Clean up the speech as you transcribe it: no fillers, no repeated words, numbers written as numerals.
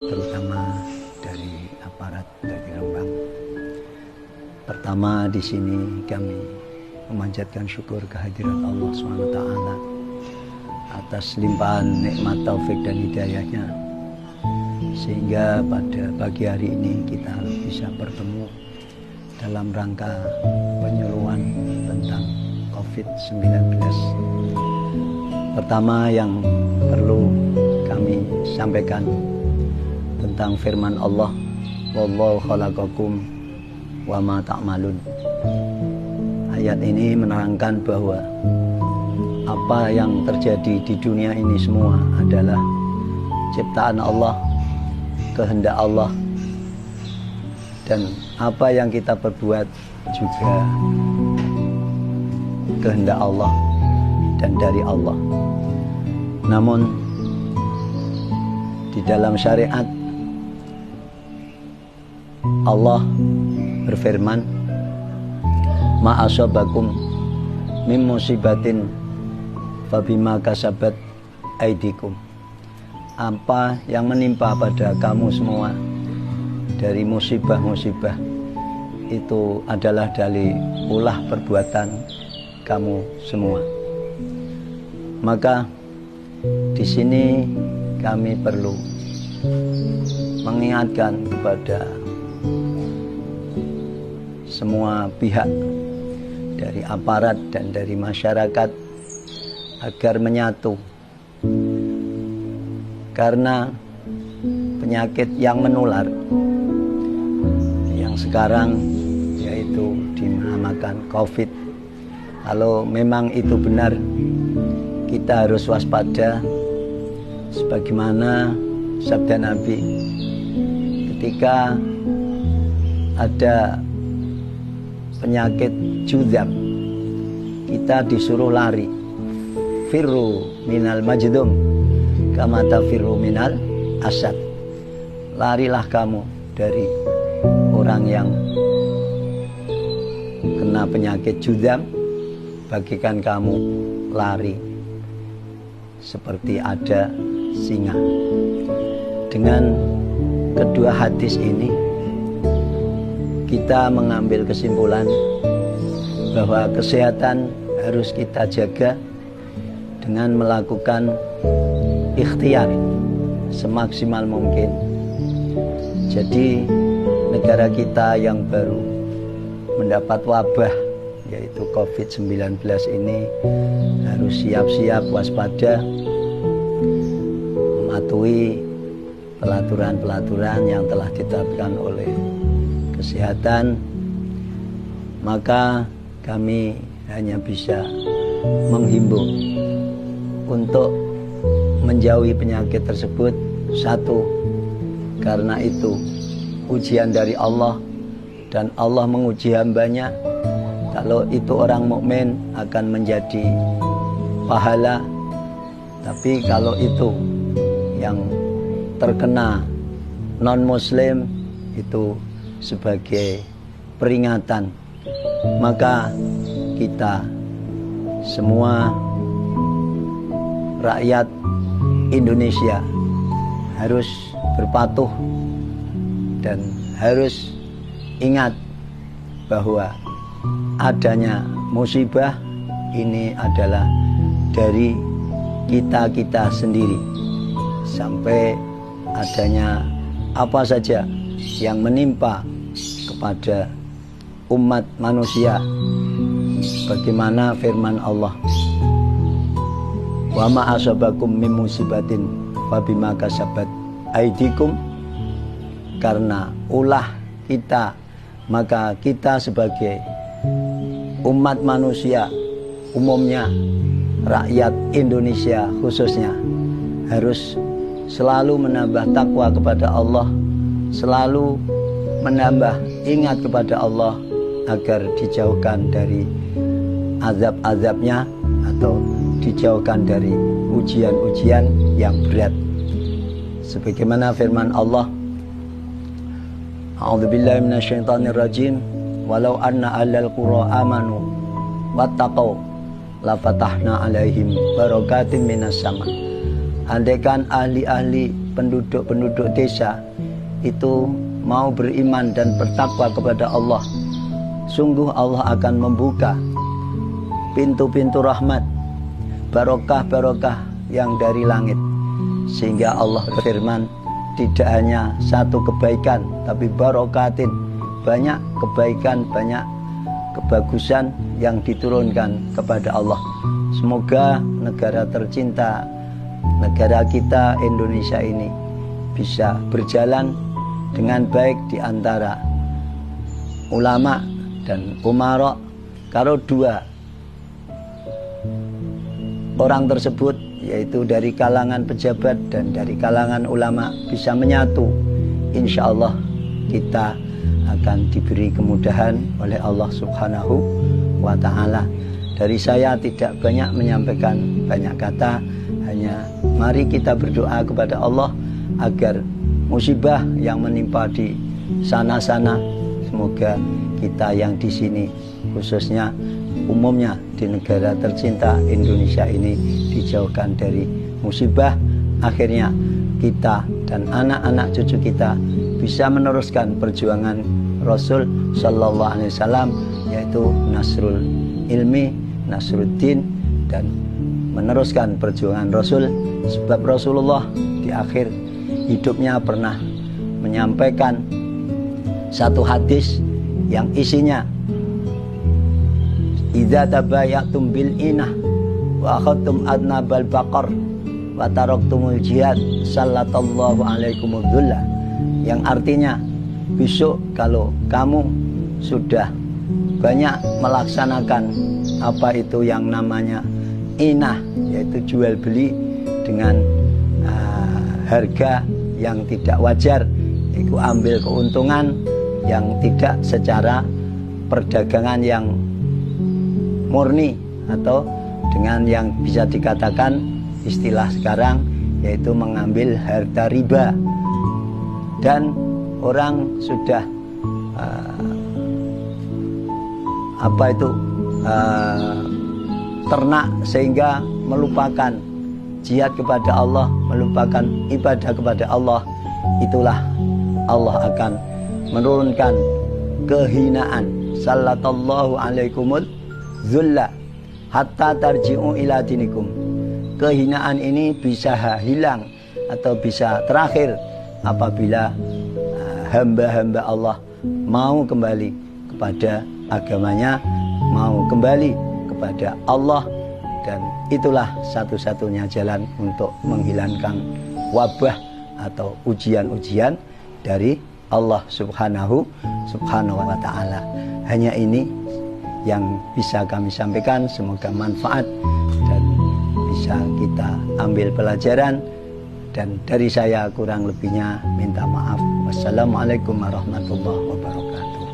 terutama dari aparat dari Rembang. Pertama di sini kami memanjatkan syukur kehadirat Allah SWT atas limpahan nikmat taufik dan hidayahnya, sehingga pada pagi hari ini kita bisa bertemu dalam rangka penyuluhan tentang COVID-19. Pertama yang perlu kami sampaikan tentang firman Allah, wallahu khalaqakum wa ma ta'malun. Ayat ini menerangkan bahwa apa yang terjadi di dunia ini semua adalah ciptaan Allah, kehendak Allah, dan apa yang kita perbuat juga kehendak Allah dan dari Allah. Namun di dalam syariat Allah berfirman, ma asabakum mim musibatin fabima kasabat aidikum. Apa yang menimpa pada kamu semua dari musibah-musibah itu adalah dari ulah perbuatan kamu semua. Maka di sini kami perlu mengingatkan kepada semua pihak dari aparat dan dari masyarakat agar menyatu, karena penyakit yang menular yang sekarang yaitu dinamakan COVID. Kalau memang itu benar, kita harus waspada sebagaimana sabda Nabi ketika ada penyakit juzam, kita disuruh lari, firru minal majdum kama tafirru minal asad. Larilah kamu dari orang yang kena penyakit juzam, bagikan kamu lari seperti ada singa. Dengan kedua hadis ini kita mengambil kesimpulan bahwa kesehatan harus kita jaga dengan melakukan ikhtiar semaksimal mungkin. Jadi negara kita yang baru mendapat wabah yaitu COVID-19 ini harus siap-siap waspada, mematuhi pelaturan-pelaturan yang telah ditetapkan oleh kesehatan. Maka kami hanya bisa menghimbau untuk menjauhi penyakit tersebut. Satu, karena itu ujian dari Allah dan Allah menguji hambanya. Kalau itu orang mukmin akan menjadi pahala, tapi kalau itu yang terkena non-muslim itu sebagai peringatan. Maka kita semua rakyat Indonesia harus berpatuh dan harus ingat bahwa adanya musibah ini adalah dari kita sendiri. Sampai adanya apa saja yang menimpa kepada umat manusia, bagaimana firman Allah, wa ma asabakum min musibatin fabima kasabat aidikum. Karena ulah kita, maka kita sebagai umat manusia umumnya, rakyat Indonesia khususnya, harus selalu menambah takwa kepada Allah, selalu menambah ingat kepada Allah agar dijauhkan dari azab-azabnya atau dijauhkan dari ujian-ujian yang berat. Sebagaimana firman Allah, a'udzubillahi minasyaitonirrajim, walau anna ahlal qura amanu wattaqau lafatahna alaihim barakatin minas sama. Andaikan ahli-ahli penduduk-penduduk desa itu mau beriman dan bertakwa kepada Allah, sungguh Allah akan membuka pintu-pintu rahmat, barokah-barokah yang dari langit. Sehingga Allah berfirman, tidak hanya satu kebaikan, tapi barokatin, banyak kebaikan, banyak kebagusan yang diturunkan kepada Allah. Semoga negara tercinta, negara kita Indonesia ini bisa berjalan dengan baik di antara ulama dan umara. Kalau dua orang tersebut, yaitu dari kalangan pejabat dan dari kalangan ulama, bisa menyatu, insya Allah kita akan diberi kemudahan oleh Allah Subhanahu wa ta'ala. Dari saya tidak banyak menyampaikan banyak kata, hanya mari kita berdoa kepada Allah agar musibah yang menimpa di sana-sana, semoga kita yang di sini, khususnya umumnya di negara tercinta Indonesia ini, dijauhkan dari musibah. Akhirnya kita dan anak-anak cucu kita bisa meneruskan perjuangan Rasul Sallallahu Alaihi Wasallam, yaitu nasrul ilmi, nasruddin, dan meneruskan perjuangan Rasul. Sebab Rasulullah di akhir hidupnya pernah menyampaikan satu hadis yang isinya, idza tabayatum bil inah wa akhadtum adnabal baqar wa taraktumul jihad sallallahu alaikumud dhulla, yang artinya besok kalau kamu sudah banyak melaksanakan apa itu yang namanya inah, yaitu jual beli dengan harga yang tidak wajar, itu ambil keuntungan yang tidak secara perdagangan yang murni, atau dengan yang bisa dikatakan istilah sekarang yaitu mengambil harta riba. Dan orang sudah ternak sehingga melupakan jihad kepada Allah, melupakan ibadah kepada Allah. Itulah Allah akan menurunkan kehinaan, sallallahu alaikumul zulla hatta tarji'u ila dinikum. Kehinaan ini bisa hilang atau bisa terakhir apabila hamba-hamba Allah mau kembali kepada agamanya, mau kembali kepada Allah. Dan itulah satu-satunya jalan untuk menghilangkan wabah atau ujian-ujian dari Allah Subhanahu wa ta'ala. Hanya ini yang bisa kami sampaikan, semoga manfaat dan bisa kita ambil pelajaran. Dan dari saya kurang lebihnya minta maaf. Wassalamualaikum warahmatullahi wabarakatuh.